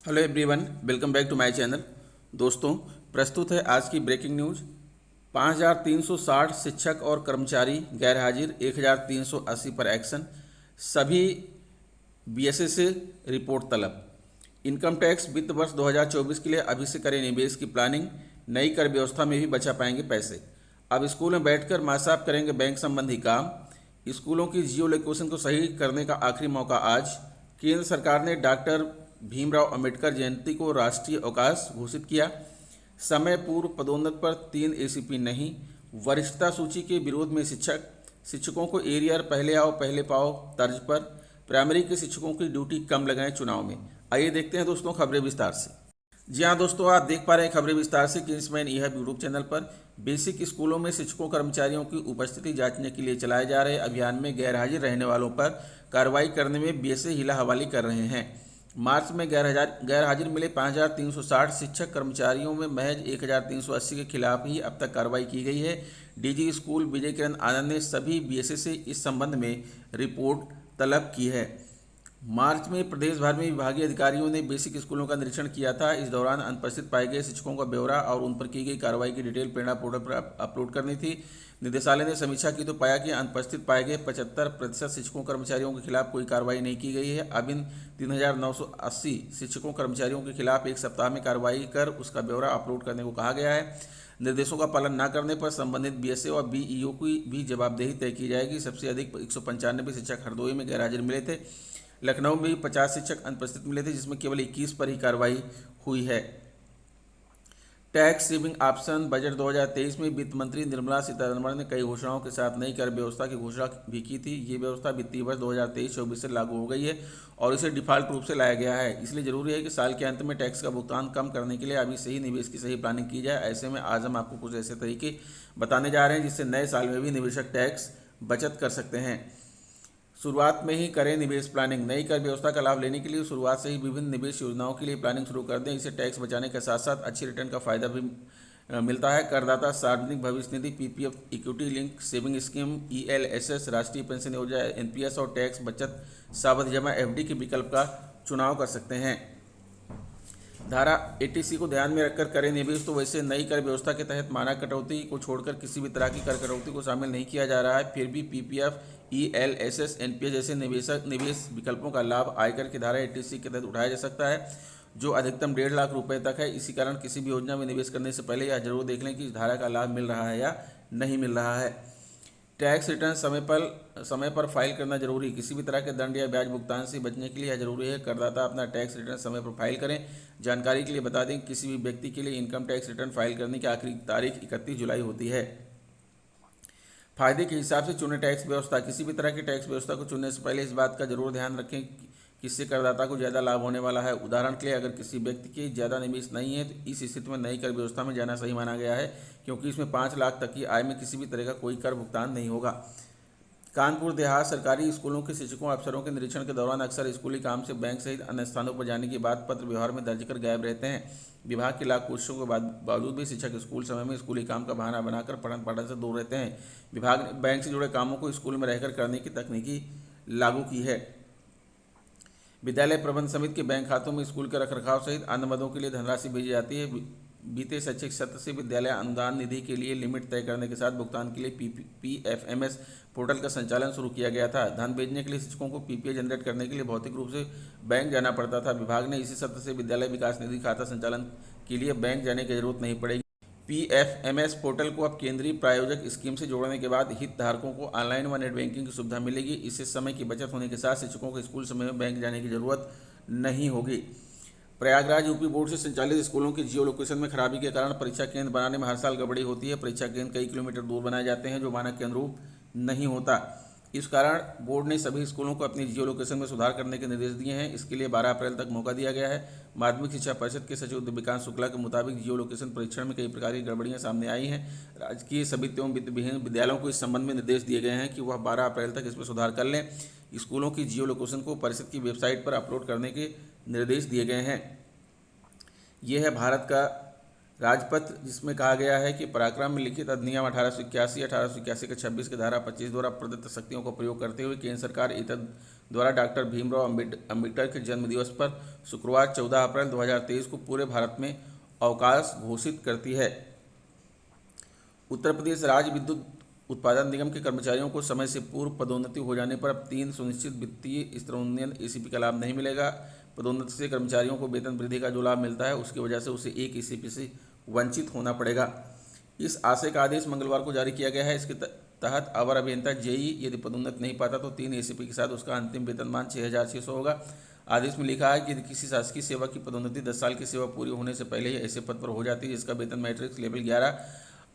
Hello everyone, welcome back to my channel. दोस्तों, प्रस्तुत है आज की ब्रेकिंग न्यूज। 5,360 शिक्षक और कर्मचारी गैर हाजिर, 1,380 पर एक्शन। सभी बीएसए से रिपोर्ट तलब। इनकम टैक्स वित्त वर्ष 2024 के लिए अभी से करें निवेश की प्लानिंग। नई कर व्यवस्था में भी बचा पाएंगे पैसे। अब स्कूल में बैठकर माँ साहब करेंगे बैंक संबंधी काम। स्कूलों की जियो लोकेशन को सही करने का आखिरी मौका आज। केंद्र सरकार ने डॉक्टर भीमराव अंबेडकर जयंती को राष्ट्रीय अवकाश घोषित किया। समय पूर्व पदोन्नत पर 3 एसीपी नहीं। वरिष्ठता सूची के विरोध में शिक्षकों को एरियर पहले आओ पहले पाओ तर्ज पर। प्राइमरी के शिक्षकों की ड्यूटी कम लगाएं चुनाव में। आइए देखते हैं दोस्तों खबरें विस्तार से। जी हाँ दोस्तों, आप देख पा रहे हैं खबरें विस्तार से किंग्समैन ई हब यूट्यूब चैनल पर। बेसिक स्कूलों में शिक्षकों कर्मचारियों की उपस्थिति जांचने के लिए चलाए जा रहे अभियान में गैरहाजिर रहने वालों पर कार्रवाई करने में बीएसए हिला हवाली कर रहे हैं। मार्च में गैर हाजिर मिले 5,360 शिक्षक कर्मचारियों में महज 1,380 के खिलाफ ही अब तक कार्रवाई की गई है। डीजी स्कूल विजय किरण आनंद ने सभी बीएसए से इस संबंध में रिपोर्ट तलब की है। मार्च में प्रदेश भर में विभागीय अधिकारियों ने बेसिक स्कूलों का निरीक्षण किया था। इस दौरान अनुपस्थित पाए गए शिक्षकों का ब्यौरा और उन पर की गई कार्रवाई की डिटेल प्रेरणा पोर्टल पर अपलोड करनी थी। निदेशालय ने समीक्षा की तो पाया कि अनुपस्थित पाए गए 75% शिक्षकों कर्मचारियों के खिलाफ कोई कार्रवाई नहीं की गई है। अब इन 3,980 शिक्षकों कर्मचारियों के खिलाफ एक सप्ताह में कार्रवाई कर उसका ब्यौरा अपलोड करने को कहा गया है। निर्देशों का पालन न करने पर संबंधित बीएसए और बीईओ की भी जवाबदेही तय की जाएगी। सबसे अधिक 195 शिक्षक हरदोई में गैरहाजिर मिले थे। लखनऊ में भी 50 शिक्षक अनुपस्थित मिले थे, जिसमें केवल 21 पर ही कार्रवाई हुई है। टैक्स सेविंग ऑप्शन बजट 2023 में वित्त मंत्री निर्मला सीतारमण ने कई घोषणाओं के साथ नई कर व्यवस्था की घोषणा भी की थी। ये व्यवस्था वित्तीय वर्ष 2023-24 से लागू हो गई है और इसे डिफॉल्ट रूप से लाया गया है। इसलिए जरूरी है कि साल के अंत में टैक्स का भुगतान कम करने के लिए अभी से ही निवेश की सही प्लानिंग की जाए। ऐसे में आज हम आपको कुछ ऐसे तरीके बताने जा रहे हैं जिससे नए साल में भी निवेशक टैक्स बचत कर सकते हैं। शुरुआत में ही करें निवेश प्लानिंग। नई कर व्यवस्था का लाभ लेने के लिए शुरुआत से ही विभिन्न निवेश योजनाओं के लिए प्लानिंग शुरू कर दें। इससे टैक्स बचाने के साथ साथ अच्छी रिटर्न का फायदा भी मिलता है। करदाता सार्वजनिक भविष्य निधि, PPF, equity link saving scheme, ELSS, राष्ट्रीय पेंशन योजना, एनपीएस और टैक्स बचत सावधि जमा एफडी के विकल्प का चुनाव कर सकते हैं। धारा 80C को ध्यान में रखकर करें निवेश। तो वैसे नई कर व्यवस्था के तहत मानक कटौती को छोड़कर किसी भी तरह की कर कटौती को शामिल नहीं किया जा रहा है। फिर भी पीपीएफ, ईएलएसएस, एनपीएस जैसे निवेश विकल्पों का लाभ आयकर की धारा 80C के तहत उठाया जा सकता है, जो अधिकतम 1.5 लाख रुपए तक है। इसी कारण किसी भी योजना में निवेश करने से पहले यह जरूर देख लें कि इस धारा का लाभ मिल रहा है या नहीं मिल रहा है। टैक्स रिटर्न समय पर फाइल करना जरूरी। किसी भी तरह के दंड या ब्याज भुगतान से बचने के लिए यह जरूरी है करदाता अपना टैक्स रिटर्न समय पर फाइल करें। जानकारी के लिए बता दें, किसी भी व्यक्ति के लिए इनकम टैक्स रिटर्न फाइल करने की आखिरी तारीख 31 जुलाई होती है। फायदे के हिसाब से चुने टैक्स व्यवस्था। किसी भी तरह की टैक्स व्यवस्था को चुनने से पहले इस बात का जरूर ध्यान रखें कि किससे करदाता को ज़्यादा लाभ होने वाला है। उदाहरण के लिए, अगर किसी व्यक्ति के ज़्यादा निवेश नहीं है तो इस स्थिति में नई कर व्यवस्था में जाना सही माना गया है, क्योंकि इसमें 5 लाख तक की आय में किसी भी तरह का कोई कर भुगतान नहीं होगा। कानपुर देहात सरकारी स्कूलों के शिक्षकों अफसरों के निरीक्षण के दौरान अक्सर स्कूली काम से बैंक सहित अन्य स्थानों पर जाने के बाद पत्र व्यवहार में दर्ज कर गायब रहते हैं। विभाग की लाख कोशिशों के बावजूद भी शिक्षक स्कूल समय में स्कूली काम का बहाना बनाकर पठन पाठन से दूर रहते हैं। विभाग ने बैंक से जुड़े कामों को स्कूल में रहकर करने की तकनीकी लागू की है। विद्यालय प्रबंध समिति के बैंक खातों में स्कूल के रखरखाव सहित अन्य मदों के लिए धनराशि भेजी जाती है। बीते शैक्षिक सत्र से विद्यालय अनुदान निधि के लिए लिमिट तय करने के साथ भुगतान के लिए पीएफएमएस पोर्टल का संचालन शुरू किया गया था। धन भेजने के लिए शिक्षकों को पीपीए जनरेट करने के लिए भौतिक रूप से बैंक जाना पड़ता था। विभाग ने इसी सत्र से विद्यालय विकास निधि खाता संचालन के लिए बैंक जाने की जरूरत नहीं पड़ेगी। पीएफएमएस पोर्टल को अब केंद्रीय प्रायोजक स्कीम से जोड़ने के बाद हितधारकों को ऑनलाइन व नेट बैंकिंग की सुविधा मिलेगी। इससे समय की बचत होने के साथ शिक्षकों को स्कूल समय में बैंक जाने की जरूरत नहीं होगी। प्रयागराज यूपी बोर्ड से संचालित स्कूलों की जियो लोकेशन में खराबी के कारण परीक्षा केंद्र बनाने में हर साल गड़बड़ी होती है। परीक्षा केंद्र कई किलोमीटर दूर बनाए जाते हैं, जो मानक के अनुरूप नहीं होता। इस कारण बोर्ड ने सभी स्कूलों को अपनी जियो लोकेशन में सुधार करने के निर्देश दिए हैं। इसके लिए 12 अप्रैल तक मौका दिया गया है। माध्यमिक शिक्षा परिषद के सचिव दिव्यकांत शुक्ला के मुताबिक जियो लोकेशन परीक्षण में कई प्रकार की गड़बड़ियां सामने आई हैं। राजकीय समितियों एवं वित्तविहीन विद्यालयों को इस संबंध में निर्देश दिए गए हैं कि वह 12 अप्रैल तक इसमें सुधार कर लें। स्कूलों की जियो लोकेशन को परिषद की वेबसाइट पर अपलोड करने के निर्देश दिए गए हैं। ये है भारत का राजपत्र, जिसमें कहा गया है कि पराक्रम में लिखित अधिनियम 1881 के 26 की धारा 25 द्वारा प्रदत्त शक्तियों का प्रयोग करते हुए केंद्र सरकार एतद द्वारा डॉक्टर भीमराव अम्बेडकर के जन्मदिवस पर शुक्रवार 14 अप्रैल 2023 को पूरे भारत में अवकाश घोषित करती है। उत्तर प्रदेश राज्य विद्युत उत्पादन निगम के कर्मचारियों को समय से पूर्व पदोन्नति हो जाने पर अब 3 सुनिश्चित वित्तीय स्तरोन्नयन एसीपी का लाभ नहीं मिलेगा। पदोन्नति से कर्मचारियों को वेतन वृद्धि का जो लाभ मिलता है उसकी वजह से उसे 1 एसीपी से वंचित होना पड़ेगा। इस आशय का आदेश मंगलवार को जारी किया गया है। इसके तहत अवर अभियंता जेई यदि पदोन्नति नहीं पाता तो 3 एसीपी के साथ उसका अंतिम वेतनमान 6,600 होगा। आदेश में लिखा है कि यदि किसी शासकीय सेवा की पदोन्नति 10 साल की सेवा पूरी होने से पहले ही ऐसे पद पर हो जाती है जिसका वेतन मैट्रिक्स लेवल 11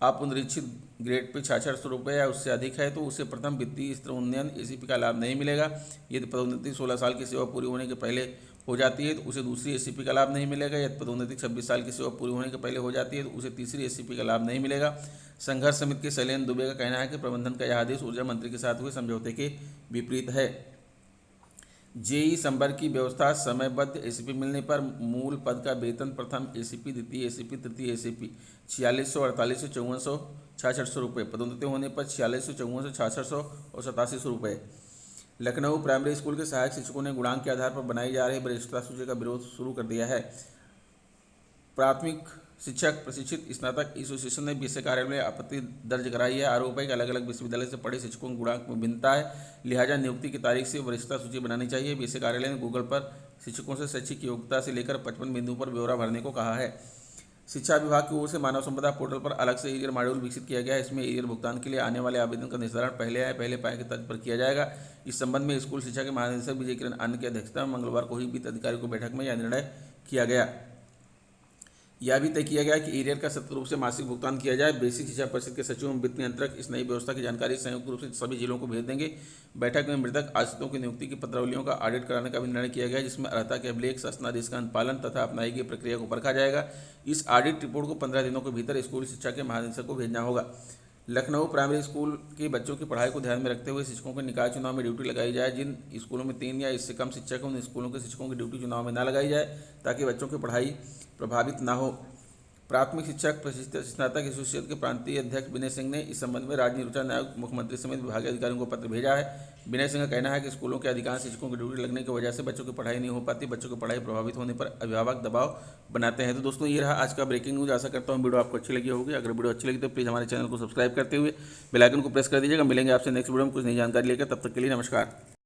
अपुनरीक्षित ग्रेड पे 6,600 रुपये या उससे अधिक है तो उसे प्रथम वित्तीय स्तरोन्नयन एसीपी का लाभ नहीं मिलेगा। यदि पदोन्नति 16 साल की सेवा पूरी होने के पहले हो जाती है तो उसे दूसरी एसीपी का लाभ नहीं मिलेगा। यदि पदोन्नति 26 साल की सेवा पूरी होने के पहले हो जाती है तो उसे तीसरी एसीपी का लाभ नहीं मिलेगा। संघर्ष समिति के शैलेंद्र दुबे का कहना है कि प्रबंधन का यह आदेश ऊर्जा मंत्री के साथ हुए समझौते के विपरीत है। जेई संवर्ग की व्यवस्था समयबद्ध एसीपी मिलने पर मूल पद का वेतन प्रथम एसीपी, द्वितीय एसीपी, तृतीय एसीपी 4600, 4800, 5400, 6600 रुपये, पदोन्नति होने पर 4600, 5400, 6600 और 8700 रुपये। लखनऊ प्राइमरी स्कूल के सहायक शिक्षकों ने गुणांक के आधार पर बनाई जा रही वरिष्ठता सूची का विरोध शुरू कर दिया है। प्राथमिक शिक्षक प्रशिक्षित स्नातक एसोसिएशन ने बीएसए कार्यालय में आपत्ति दर्ज कराई है। आरोप है कि अलग अलग विश्वविद्यालय से पढ़े शिक्षकों के गुणांक में भिन्नता है, लिहाजा नियुक्ति की तारीख से वरिष्ठता सूची बनानी चाहिए। बीएसए कार्यालय ने गूगल पर शिक्षकों से शैक्षिक योग्यता से लेकर 55 बिंदुओं पर ब्यौरा भरने को कहा है। शिक्षा विभाग की ओर से मानव संपदा पोर्टल पर अलग से एरियर मॉड्यूल विकसित किया गया है। इसमें एरियर भुगतान के लिए आने वाले आवेदन का निर्धारण पहले आए पहले पाए के तर्ज पर किया जाएगा। इस संबंध में स्कूल शिक्षा के महानिदेशक विजय किरण अन्य की अध्यक्षता में मंगलवार को हुई वित्त अधिकारियों की बैठक में यह निर्णय किया गया। यह भी तय किया गया कि एरियर का सत्य रूप से मासिक भुगतान किया जाए। बेसिक शिक्षा परिषद के सचिव एवं वित्त नियंत्रक इस नई व्यवस्था की जानकारी संयुक्त रूप से सभी जिलों को भेज देंगे। बैठक में मृतक आश्रितों की नियुक्ति की पत्रावलियों का ऑडिट कराने का भी निर्णय किया गया, जिसमें अर्हता के अभिलेख, शासनादेश का अनुपालन तथा अपनाई गई प्रक्रिया को परखा जाएगा। इस ऑडिट रिपोर्ट को 15 दिनों के भीतर स्कूल शिक्षा के महानिदेशक को भेजना होगा। लखनऊ प्राइमरी स्कूल के बच्चों की पढ़ाई को ध्यान में रखते हुए शिक्षकों के निकाय चुनाव में ड्यूटी लगाई जाए। जिन स्कूलों में 3 या इससे कम शिक्षक हैं उन स्कूलों के शिक्षकों की ड्यूटी चुनाव में न लगाई जाए ताकि बच्चों की पढ़ाई प्रभावित न हो। प्राथमिक शिक्षक प्रशिक्षित स्नातक एसोसिएशन के प्रांतीय अध्यक्ष विनय सिंह ने इस संबंध में राज्य निर्वाचन आयोग, मुख्यमंत्री समेत विभागीय अधिकारियों को पत्र भेजा है। विनय सिंह का कहना है कि स्कूलों के अधिकांश शिक्षकों की ड्यूटी लगने की वजह से बच्चों की पढ़ाई नहीं हो पाती। बच्चों की पढ़ाई प्रभावित होने पर अभिभावक दबाव बनाते हैं। तो दोस्तों, ये रहा आज का ब्रेकिंग न्यूज़। आशा करता हूँ वीडियो आपको अच्छी लगी होगी। अगर वीडियो अच्छी लगी तो प्लीज़ हमारे चैनल को सब्सक्राइब करते हुए बेल आइकन को प्रेस कर दीजिएगा। मिलेंगे आपसे नेक्स्ट वीडियो में कुछ नई जानकारी लेकर। तब तक के लिए नमस्कार।